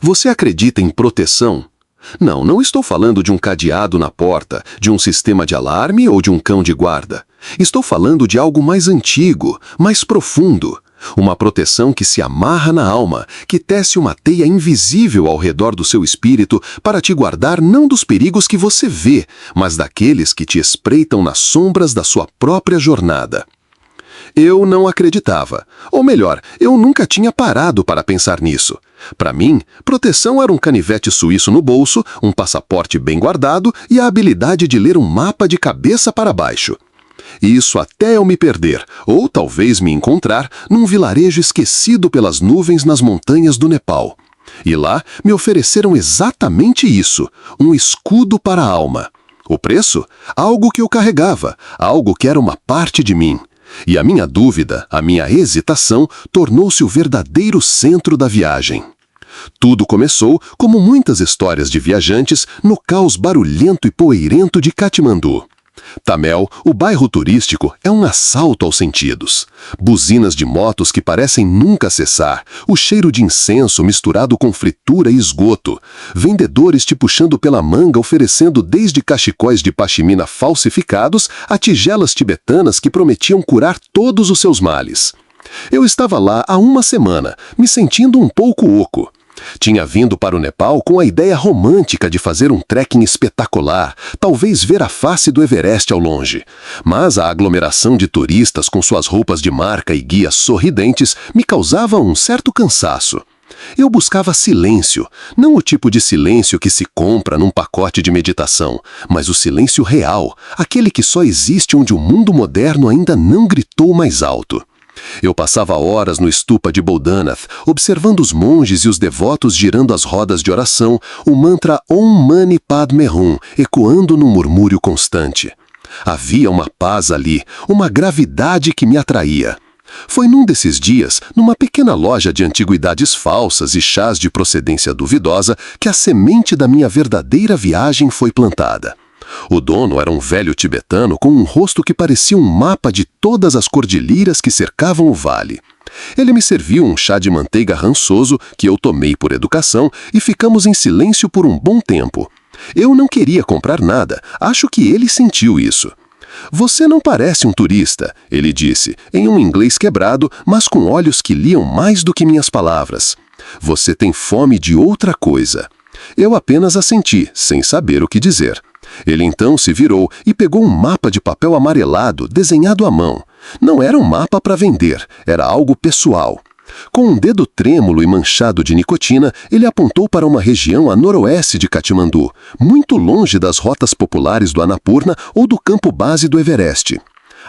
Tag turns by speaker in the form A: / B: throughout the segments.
A: Você acredita em proteção? Não, não estou falando de um cadeado na porta, de um sistema de alarme ou de um cão de guarda. Estou falando de algo mais antigo, mais profundo. Uma proteção que se amarra na alma, que tece uma teia invisível ao redor do seu espírito para te guardar não dos perigos que você vê, mas daqueles que te espreitam nas sombras da sua própria jornada. Eu não acreditava. Ou melhor, eu nunca tinha parado para pensar nisso. Para mim, proteção era um canivete suíço no bolso, um passaporte bem guardado e a habilidade de ler um mapa de cabeça para baixo. Isso até eu me perder, ou talvez me encontrar, num vilarejo esquecido pelas nuvens nas montanhas do Nepal. E lá me ofereceram exatamente isso, um escudo para a alma. O preço? Algo que eu carregava, algo que era uma parte de mim. E a minha dúvida, a minha hesitação, tornou-se o verdadeiro centro da viagem. Tudo começou, como muitas histórias de viajantes, no caos barulhento e poeirento de Katmandu. Tamel, o bairro turístico, é um assalto aos sentidos. Buzinas de motos que parecem nunca cessar, o cheiro de incenso misturado com fritura e esgoto, vendedores te puxando pela manga oferecendo desde cachecóis de pashmina falsificados a tigelas tibetanas que prometiam curar todos os seus males. Eu estava lá há uma semana, me sentindo um pouco oco. Tinha vindo para o Nepal com a ideia romântica de fazer um trekking espetacular, talvez ver a face do Everest ao longe. Mas a aglomeração de turistas com suas roupas de marca e guias sorridentes me causava um certo cansaço. Eu buscava silêncio, não o tipo de silêncio que se compra num pacote de meditação, mas o silêncio real, aquele que só existe onde o mundo moderno ainda não gritou mais alto. Eu passava horas no stupa de Bodhanath, observando os monges e os devotos girando as rodas de oração, o mantra Om Mani Padme Hum, ecoando num murmúrio constante. Havia uma paz ali, uma gravidade que me atraía. Foi num desses dias, numa pequena loja de antiguidades falsas e chás de procedência duvidosa, que a semente da minha verdadeira viagem foi plantada. O dono era um velho tibetano com um rosto que parecia um mapa de todas as cordilheiras que cercavam o vale. Ele me serviu um chá de manteiga rançoso que eu tomei por educação e ficamos em silêncio por um bom tempo. Eu não queria comprar nada, acho que ele sentiu isso. "Você não parece um turista", ele disse, em um inglês quebrado, mas com olhos que liam mais do que minhas palavras. "Você tem fome de outra coisa." Eu apenas assenti, sem saber o que dizer. Ele então se virou e pegou um mapa de papel amarelado, desenhado à mão. Não era um mapa para vender, era algo pessoal. Com um dedo trêmulo e manchado de nicotina, ele apontou para uma região a noroeste de Katmandu, muito longe das rotas populares do Annapurna ou do campo base do Everest.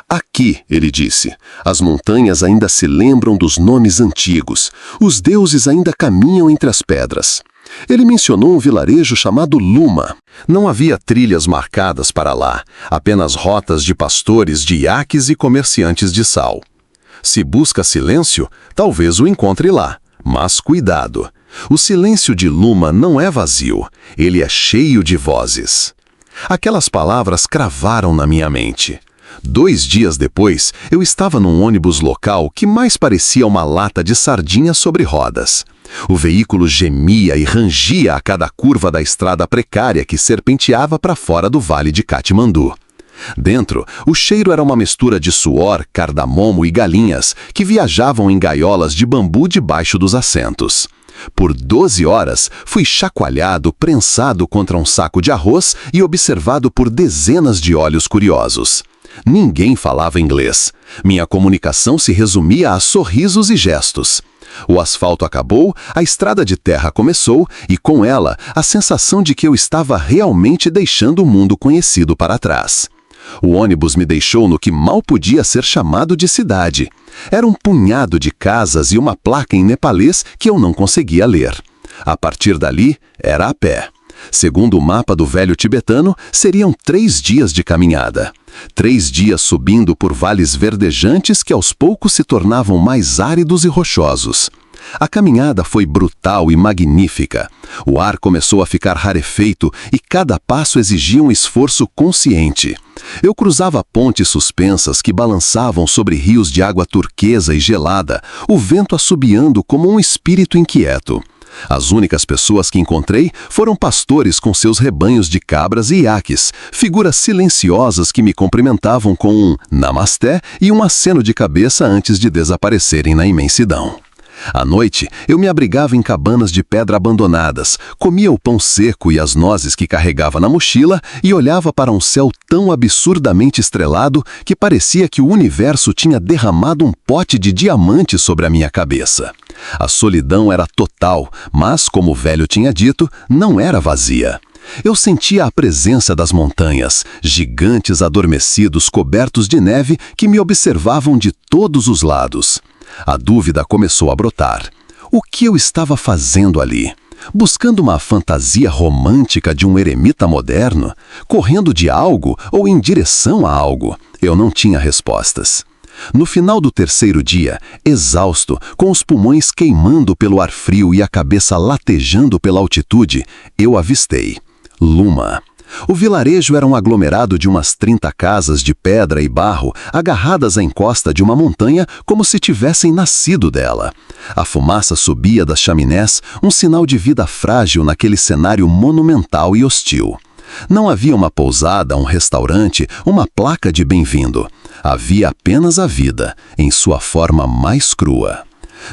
A: "Aqui", ele disse, "as montanhas ainda se lembram dos nomes antigos, os deuses ainda caminham entre as pedras." Ele mencionou um vilarejo chamado Luma. Não havia trilhas marcadas para lá, apenas rotas de pastores de iaques e comerciantes de sal. Se busca silêncio, talvez o encontre lá, mas cuidado. O silêncio de Luma não é vazio, ele é cheio de vozes. Aquelas palavras cravaram na minha mente. 2 dias depois, eu estava num ônibus local que mais parecia uma lata de sardinha sobre rodas. O veículo gemia e rangia a cada curva da estrada precária que serpenteava para fora do vale de Katmandu. Dentro, o cheiro era uma mistura de suor, cardamomo e galinhas que viajavam em gaiolas de bambu debaixo dos assentos. Por 12 horas, fui chacoalhado, prensado contra um saco de arroz e observado por dezenas de olhos curiosos. Ninguém falava inglês. Minha comunicação se resumia a sorrisos e gestos. O asfalto acabou, a estrada de terra começou e, com ela, a sensação de que eu estava realmente deixando o mundo conhecido para trás. O ônibus me deixou no que mal podia ser chamado de cidade. Era um punhado de casas e uma placa em nepalês que eu não conseguia ler. A partir dali, era a pé. Segundo o mapa do velho tibetano, seriam 3 dias de caminhada. 3 dias subindo por vales verdejantes que aos poucos se tornavam mais áridos e rochosos. A caminhada foi brutal e magnífica. O ar começou a ficar rarefeito e cada passo exigia um esforço consciente. Eu cruzava pontes suspensas que balançavam sobre rios de água turquesa e gelada, o vento assobiando como um espírito inquieto. As únicas pessoas que encontrei foram pastores com seus rebanhos de cabras e iaques, figuras silenciosas que me cumprimentavam com um namasté e um aceno de cabeça antes de desaparecerem na imensidão. À noite, eu me abrigava em cabanas de pedra abandonadas, comia o pão seco e as nozes que carregava na mochila e olhava para um céu tão absurdamente estrelado que parecia que o universo tinha derramado um pote de diamante sobre a minha cabeça. A solidão era total, mas, como o velho tinha dito, não era vazia. Eu sentia a presença das montanhas, gigantes adormecidos cobertos de neve que me observavam de todos os lados. A dúvida começou a brotar. O que eu estava fazendo ali? Buscando uma fantasia romântica de um eremita moderno? Correndo de algo ou em direção a algo? Eu não tinha respostas. No final do terceiro dia, exausto, com os pulmões queimando pelo ar frio e a cabeça latejando pela altitude, eu avistei Luma. O vilarejo era um aglomerado de umas 30 casas de pedra e barro agarradas à encosta de uma montanha como se tivessem nascido dela. A fumaça subia das chaminés, um sinal de vida frágil naquele cenário monumental e hostil. Não havia uma pousada, um restaurante, uma placa de bem-vindo. Havia apenas a vida, em sua forma mais crua.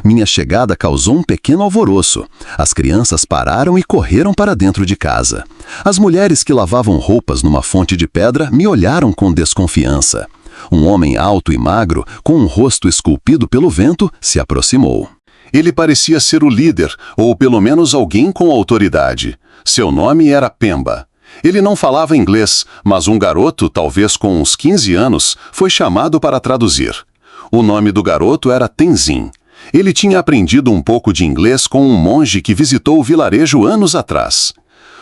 A: Minha chegada causou um pequeno alvoroço. As crianças pararam e correram para dentro de casa. As mulheres que lavavam roupas numa fonte de pedra me olharam com desconfiança. Um homem alto e magro, com um rosto esculpido pelo vento, se aproximou. Ele parecia ser o líder, ou pelo menos alguém com autoridade. Seu nome era Pemba. Ele não falava inglês, mas um garoto, talvez com uns 15 anos, foi chamado para traduzir. O nome do garoto era Tenzin. Ele tinha aprendido um pouco de inglês com um monge que visitou o vilarejo anos atrás.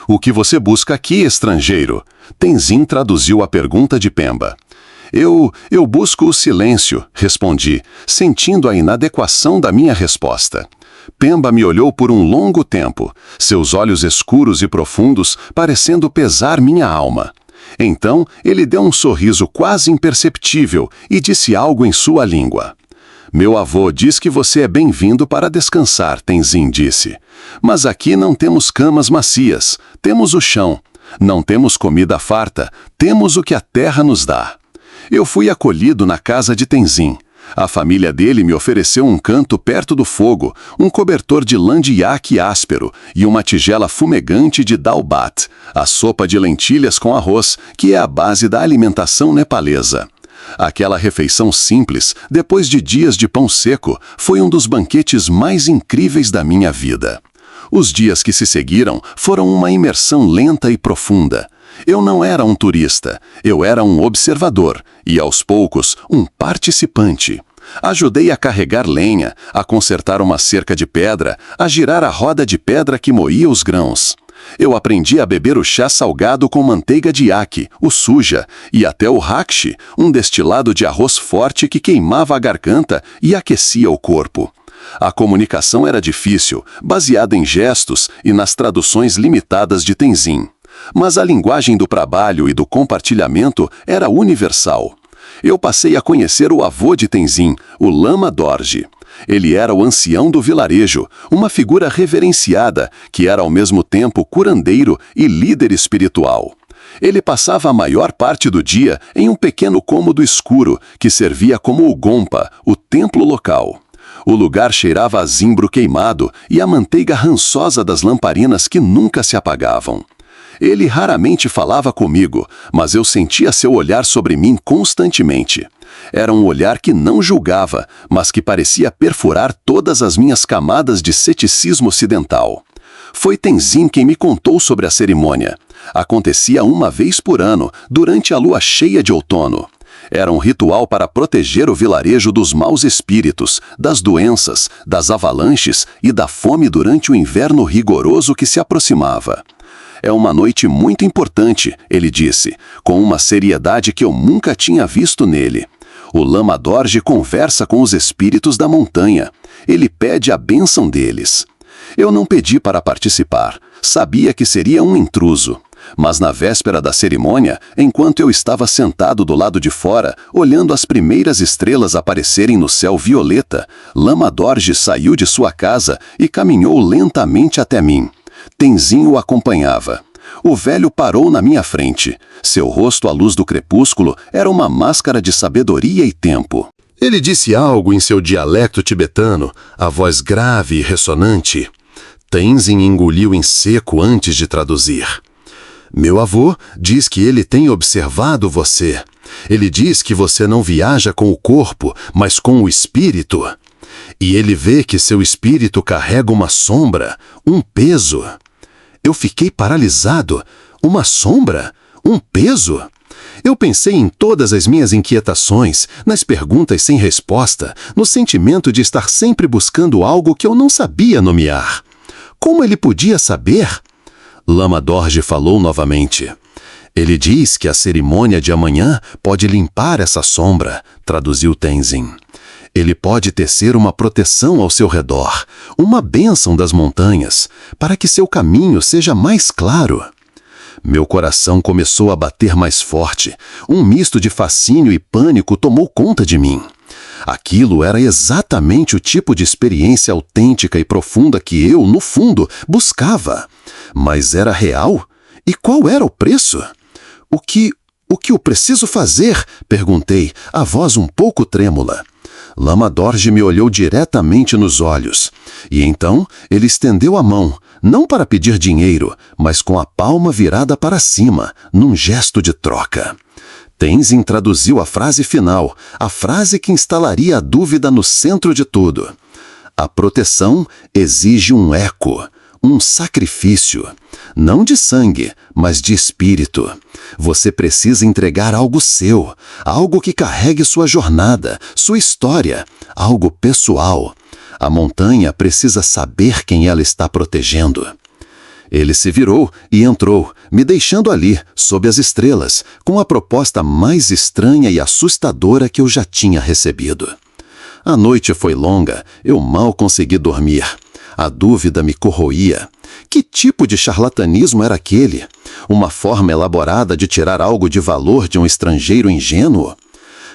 A: "O que você busca aqui, estrangeiro?" Tenzin traduziu a pergunta de Pemba. Eu busco o silêncio", respondi, sentindo a inadequação da minha resposta. Pemba me olhou por um longo tempo, seus olhos escuros e profundos parecendo pesar minha alma. Então, ele deu um sorriso quase imperceptível e disse algo em sua língua. "Meu avô diz que você é bem-vindo para descansar", Tenzin disse. "Mas aqui não temos camas macias, temos o chão. Não temos comida farta, temos o que a terra nos dá." Eu fui acolhido na casa de Tenzin. A família dele me ofereceu um canto perto do fogo, um cobertor de lã de iaque áspero e uma tigela fumegante de dalbat, a sopa de lentilhas com arroz, que é a base da alimentação nepalesa. Aquela refeição simples, depois de dias de pão seco, foi um dos banquetes mais incríveis da minha vida. Os dias que se seguiram foram uma imersão lenta e profunda. Eu não era um turista, eu era um observador e, aos poucos, um participante. Ajudei a carregar lenha, a consertar uma cerca de pedra, a girar a roda de pedra que moía os grãos. Eu aprendi a beber o chá salgado com manteiga de iaque, o suja, e até o rakshi, um destilado de arroz forte que queimava a garganta e aquecia o corpo. A comunicação era difícil, baseada em gestos e nas traduções limitadas de Tenzin. Mas a linguagem do trabalho e do compartilhamento era universal. Eu passei a conhecer o avô de Tenzin, o Lama Dorje. Ele era o ancião do vilarejo, uma figura reverenciada, que era ao mesmo tempo curandeiro e líder espiritual. Ele passava a maior parte do dia em um pequeno cômodo escuro, que servia como o Gompa, o templo local. O lugar cheirava a zimbro queimado e a manteiga rançosa das lamparinas que nunca se apagavam. Ele raramente falava comigo, mas eu sentia seu olhar sobre mim constantemente. Era um olhar que não julgava, mas que parecia perfurar todas as minhas camadas de ceticismo ocidental. Foi Tenzin quem me contou sobre a cerimônia. Acontecia uma vez por ano, durante a lua cheia de outono. Era um ritual para proteger o vilarejo dos maus espíritos, das doenças, das avalanches e da fome durante o inverno rigoroso que se aproximava. "É uma noite muito importante", ele disse, com uma seriedade que eu nunca tinha visto nele. "O Lama Dorje conversa com os espíritos da montanha. Ele pede a bênção deles." Eu não pedi para participar. Sabia que seria um intruso. Mas na véspera da cerimônia, enquanto eu estava sentado do lado de fora, olhando as primeiras estrelas aparecerem no céu violeta, Lama Dorje saiu de sua casa e caminhou lentamente até mim. Tenzin o acompanhava. O velho parou na minha frente. Seu rosto à luz do crepúsculo era uma máscara de sabedoria e tempo. Ele disse algo em seu dialecto tibetano, a voz grave e ressonante. Tenzin engoliu em seco antes de traduzir. Meu avô diz que ele tem observado você. Ele diz que você não viaja com o corpo, mas com o espírito. E ele vê que seu espírito carrega uma sombra, um peso. Eu fiquei paralisado. Uma sombra? Um peso? Eu pensei em todas as minhas inquietações, nas perguntas sem resposta, no sentimento de estar sempre buscando algo que eu não sabia nomear. Como ele podia saber? Lama Dorje falou novamente. Ele diz que a cerimônia de amanhã pode limpar essa sombra, traduziu Tenzin. Ele pode tecer uma proteção ao seu redor, uma bênção das montanhas, para que seu caminho seja mais claro. Meu coração começou a bater mais forte. Um misto de fascínio e pânico tomou conta de mim. Aquilo era exatamente o tipo de experiência autêntica e profunda que eu, no fundo, buscava. Mas era real? E qual era o preço? O que eu preciso fazer? Perguntei, a voz um pouco trêmula. Lama Dorje me olhou diretamente nos olhos. E então ele estendeu a mão, não para pedir dinheiro, mas com a palma virada para cima, num gesto de troca. Tenzin traduziu a frase final, a frase que instalaria a dúvida no centro de tudo. A proteção exige um eco, um sacrifício. Não de sangue, mas de espírito. Você precisa entregar algo seu, algo que carregue sua jornada, sua história, algo pessoal. A montanha precisa saber quem ela está protegendo. Ele se virou e entrou, me deixando ali, sob as estrelas, com a proposta mais estranha e assustadora que eu já tinha recebido. A noite foi longa, eu mal consegui dormir. A dúvida me corroía. Que tipo de charlatanismo era aquele? Uma forma elaborada de tirar algo de valor de um estrangeiro ingênuo?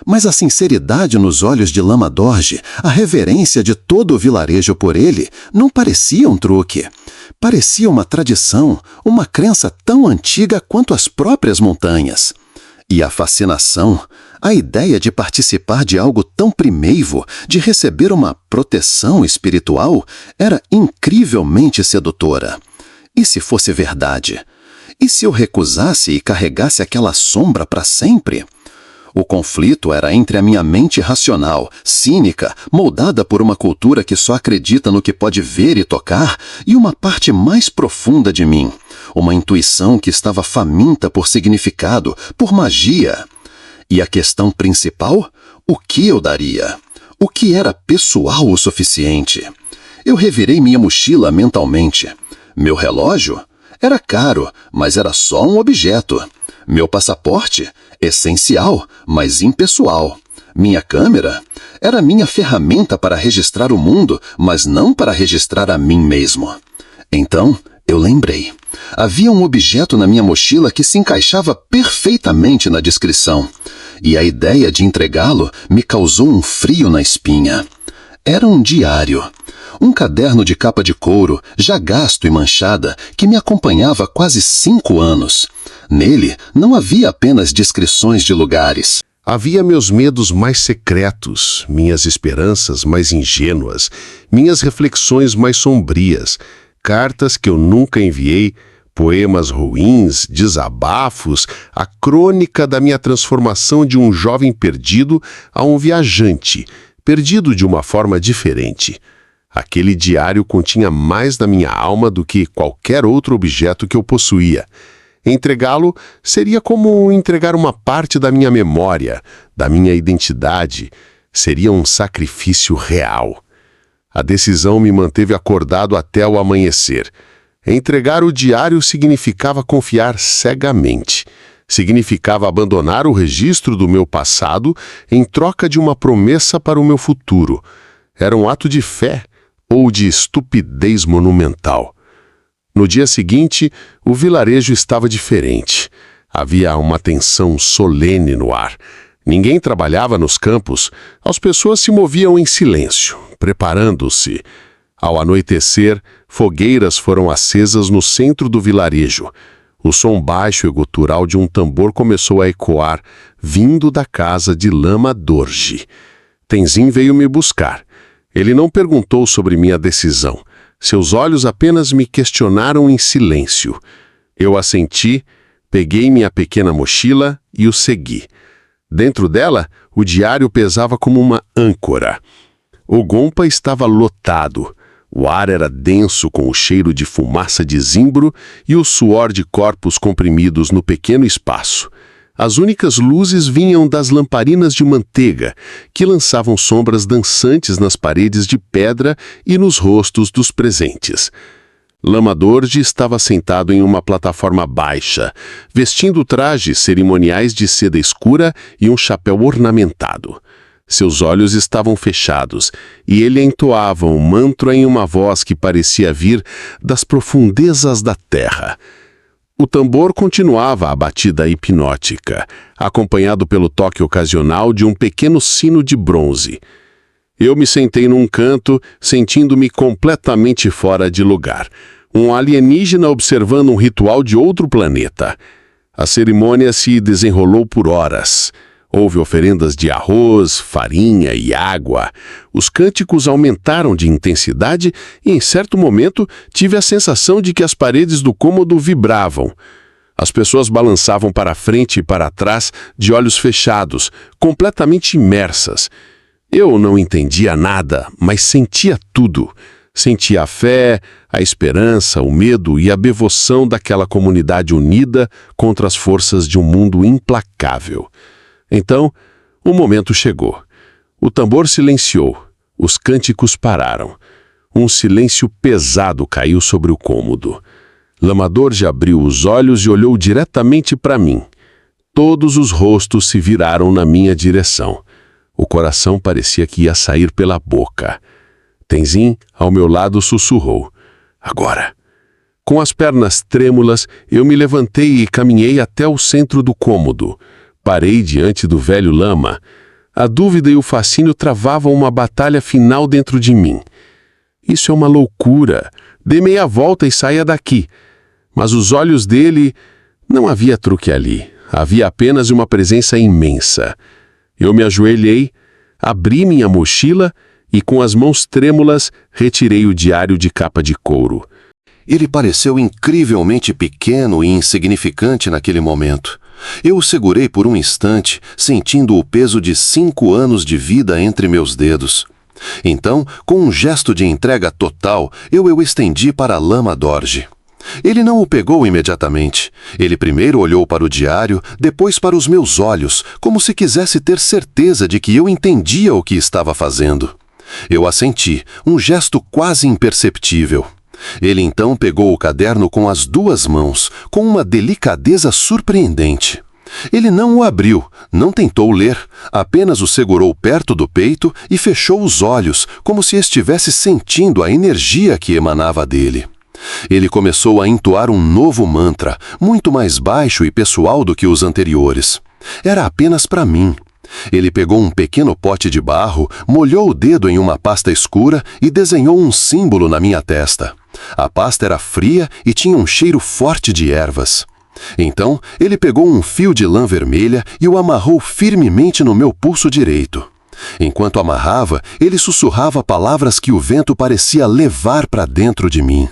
A: Mas a sinceridade nos olhos de Lama Dorje, a reverência de todo o vilarejo por ele, não parecia um truque. Parecia uma tradição, uma crença tão antiga quanto as próprias montanhas. E a fascinação, a ideia de participar de algo tão primeivo, de receber uma proteção espiritual, era incrivelmente sedutora. E se fosse verdade? E se eu recusasse e carregasse aquela sombra para sempre? O conflito era entre a minha mente racional, cínica, moldada por uma cultura que só acredita no que pode ver e tocar, e uma parte mais profunda de mim, uma intuição que estava faminta por significado, por magia. E a questão principal? O que eu daria? O que era pessoal o suficiente? Eu revirei minha mochila mentalmente. Meu relógio? Era caro, mas era só um objeto. Meu passaporte? Essencial, mas impessoal. Minha câmera? Era minha ferramenta para registrar o mundo, mas não para registrar a mim mesmo. Então, eu lembrei. Havia um objeto na minha mochila que se encaixava perfeitamente na descrição. E a ideia de entregá-lo me causou um frio na espinha. Era um diário. Um caderno de capa de couro, já gasto e manchada, que me acompanhava há quase 5 anos. Nele não havia apenas descrições de lugares.
B: Havia meus medos mais secretos, minhas esperanças mais ingênuas, minhas reflexões mais sombrias, cartas que eu nunca enviei, poemas ruins, desabafos, a crônica da minha transformação de um jovem perdido a um viajante, perdido de uma forma diferente. Aquele diário continha mais da minha alma do que qualquer outro objeto que eu possuía. Entregá-lo seria como entregar uma parte da minha memória, da minha identidade. Seria um sacrifício real. A decisão me manteve acordado até o amanhecer. Entregar o diário significava confiar cegamente. Significava abandonar o registro do meu passado em troca de uma promessa para o meu futuro. Era um ato de fé ou de estupidez monumental. No dia seguinte, o vilarejo estava diferente. Havia uma tensão solene no ar. Ninguém trabalhava nos campos, as pessoas se moviam em silêncio, preparando-se. Ao anoitecer, fogueiras foram acesas no centro do vilarejo. O som baixo e gutural de um tambor começou a ecoar, vindo da casa de Lama Dorji. Tenzin veio me buscar. Ele não perguntou sobre minha decisão. Seus olhos apenas me questionaram em silêncio. Eu assenti, peguei minha pequena mochila e o segui. Dentro dela, o diário pesava como uma âncora. O Gompa estava lotado. O ar era denso com o cheiro de fumaça de zimbro e o suor de corpos comprimidos no pequeno espaço. As únicas luzes vinham das lamparinas de manteiga, que lançavam sombras dançantes nas paredes de pedra e nos rostos dos presentes. Lama Dorji estava sentado em uma plataforma baixa, vestindo trajes cerimoniais de seda escura e um chapéu ornamentado. Seus olhos estavam fechados e ele entoava um mantra em uma voz que parecia vir das profundezas da terra. O tambor continuava a batida hipnótica, acompanhado pelo toque ocasional de um pequeno sino de bronze. Eu me sentei num canto, sentindo-me completamente fora de lugar. Um alienígena observando um ritual de outro planeta. A cerimônia se desenrolou por horas. Houve oferendas de arroz, farinha e água. Os cânticos aumentaram de intensidade e, em certo momento, tive a sensação de que as paredes do cômodo vibravam. As pessoas balançavam para frente e para trás, de olhos fechados, completamente imersas. Eu não entendia nada, mas sentia tudo. Sentia a fé, a esperança, o medo e a devoção daquela comunidade unida contra as forças de um mundo implacável. Então, o momento chegou. O tambor silenciou. Os cânticos pararam. Um silêncio pesado caiu sobre o cômodo. Lama Dorji abriu os olhos e olhou diretamente para mim. Todos os rostos se viraram na minha direção. O coração parecia que ia sair pela boca. Tenzin, ao meu lado, sussurrou. Agora. Com as pernas trêmulas, eu me levantei e caminhei até o centro do cômodo. Parei diante do velho lama. A dúvida e o fascínio travavam uma batalha final dentro de mim. Isso é uma loucura. Dê meia volta e saia daqui. Mas os olhos dele... Não havia truque ali. Havia apenas uma presença imensa. Eu me ajoelhei, abri minha mochila e, com as mãos trêmulas, retirei o diário de capa de couro.
A: Ele pareceu incrivelmente pequeno e insignificante naquele momento. Eu o segurei por um instante, sentindo o peso de 5 anos de vida entre meus dedos. Então, com um gesto de entrega total, eu o estendi para Lama Dorji. Ele não o pegou imediatamente. Ele primeiro olhou para o diário, depois para os meus olhos, como se quisesse ter certeza de que eu entendia o que estava fazendo. Eu assenti, um gesto quase imperceptível. Ele então pegou o caderno com as 2 mãos, com uma delicadeza surpreendente. Ele não o abriu, não tentou ler, apenas o segurou perto do peito e fechou os olhos, como se estivesse sentindo a energia que emanava dele. Ele começou a entoar um novo mantra, muito mais baixo e pessoal do que os anteriores. Era apenas para mim. Ele pegou um pequeno pote de barro, molhou o dedo em uma pasta escura e desenhou um símbolo na minha testa. A pasta era fria e tinha um cheiro forte de ervas. Então, ele pegou um fio de lã vermelha e o amarrou firmemente no meu pulso direito. Enquanto amarrava, ele sussurrava palavras que o vento parecia levar para dentro de mim.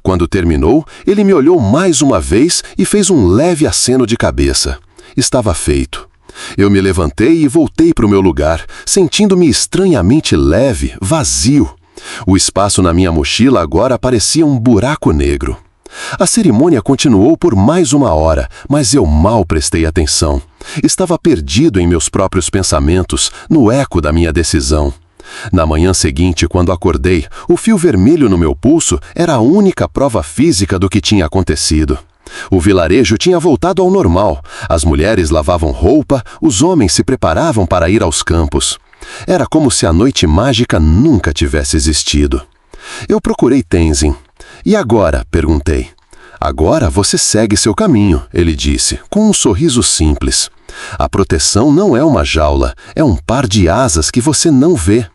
A: Quando terminou, ele me olhou mais uma vez e fez um leve aceno de cabeça. Estava feito. Eu me levantei e voltei para o meu lugar, sentindo-me estranhamente leve, vazio. O espaço na minha mochila agora parecia um buraco negro. A cerimônia continuou por mais 1 hora, mas eu mal prestei atenção. Estava perdido em meus próprios pensamentos, no eco da minha decisão. Na manhã seguinte, quando acordei, o fio vermelho no meu pulso era a única prova física do que tinha acontecido. O vilarejo tinha voltado ao normal. As mulheres lavavam roupa, os homens se preparavam para ir aos campos. Era como se a noite mágica nunca tivesse existido. Eu procurei Tenzin. E agora? Perguntei. Agora você segue seu caminho, ele disse, com um sorriso simples. A proteção não é uma jaula, é um par de asas que você não vê.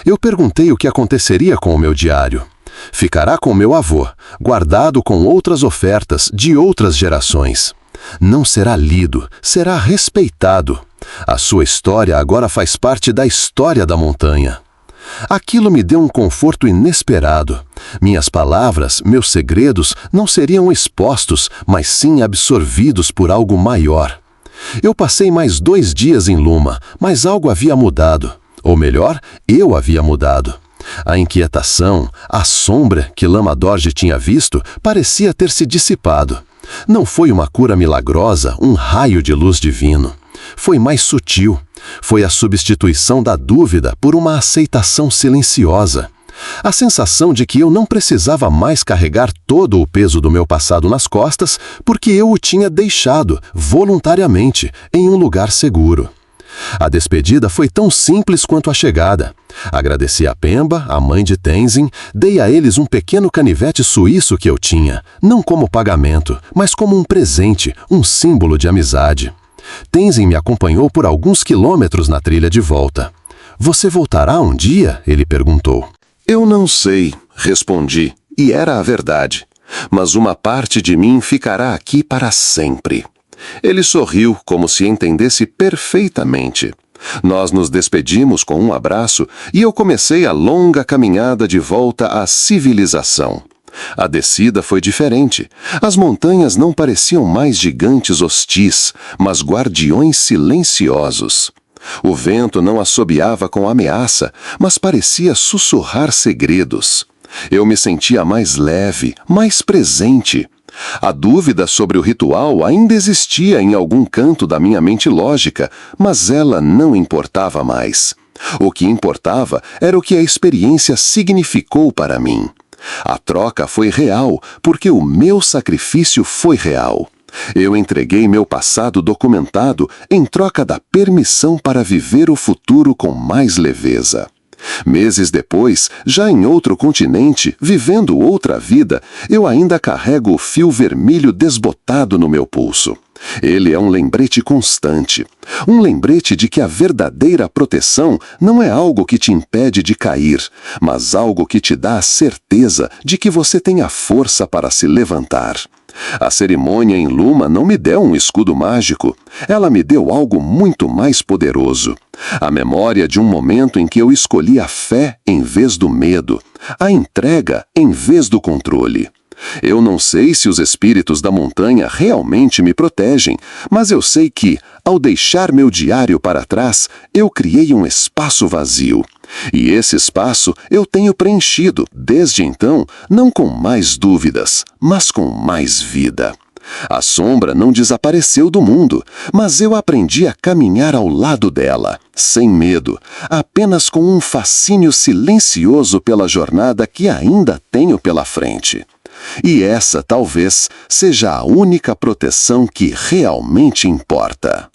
A: Eu perguntei o que aconteceria com o meu diário. Ficará com meu avô, guardado com outras ofertas de outras gerações. Não será lido, será respeitado. A sua história agora faz parte da história da montanha. Aquilo me deu um conforto inesperado. Minhas palavras, meus segredos, não seriam expostos, mas sim absorvidos por algo maior. Eu passei mais 2 dias em Luma, mas algo havia mudado. Ou melhor, eu havia mudado. A inquietação, a sombra que Lama Dorje tinha visto, parecia ter se dissipado. Não foi uma cura milagrosa, um raio de luz divino. Foi mais sutil. Foi a substituição da dúvida por uma aceitação silenciosa. A sensação de que eu não precisava mais carregar todo o peso do meu passado nas costas, porque eu o tinha deixado, voluntariamente, em um lugar seguro. A despedida foi tão simples quanto a chegada. Agradeci a Pemba, a mãe de Tenzin, dei a eles um pequeno canivete suíço que eu tinha, não como pagamento, mas como um presente, um símbolo de amizade. Tenzin me acompanhou por alguns quilômetros na trilha de volta. Você voltará um dia? Ele perguntou. Eu não sei, respondi, e era a verdade. Mas uma parte de mim ficará aqui para sempre. Ele sorriu como se entendesse perfeitamente. Nós nos despedimos com um abraço e eu comecei a longa caminhada de volta à civilização. A descida foi diferente. As montanhas não pareciam mais gigantes hostis, mas guardiões silenciosos. O vento não assobiava com ameaça, mas parecia sussurrar segredos. Eu me sentia mais leve, mais presente. A dúvida sobre o ritual ainda existia em algum canto da minha mente lógica, mas ela não importava mais. O que importava era o que a experiência significou para mim. A troca foi real, porque o meu sacrifício foi real. Eu entreguei meu passado documentado em troca da permissão para viver o futuro com mais leveza. Meses depois, já em outro continente, vivendo outra vida, eu ainda carrego o fio vermelho desbotado no meu pulso. Ele é um lembrete constante. Um lembrete de que a verdadeira proteção não é algo que te impede de cair, mas algo que te dá a certeza de que você tem a força para se levantar. A cerimônia em Luma não me deu um escudo mágico. Ela me deu algo muito mais poderoso. A memória de um momento em que eu escolhi a fé em vez do medo, a entrega em vez do controle. Eu não sei se os espíritos da montanha realmente me protegem, mas eu sei que, ao deixar meu diário para trás, eu criei um espaço vazio. E esse espaço eu tenho preenchido, desde então, não com mais dúvidas, mas com mais vida. A sombra não desapareceu do mundo, mas eu aprendi a caminhar ao lado dela, sem medo, apenas com um fascínio silencioso pela jornada que ainda tenho pela frente. E essa, talvez, seja a única proteção que realmente importa.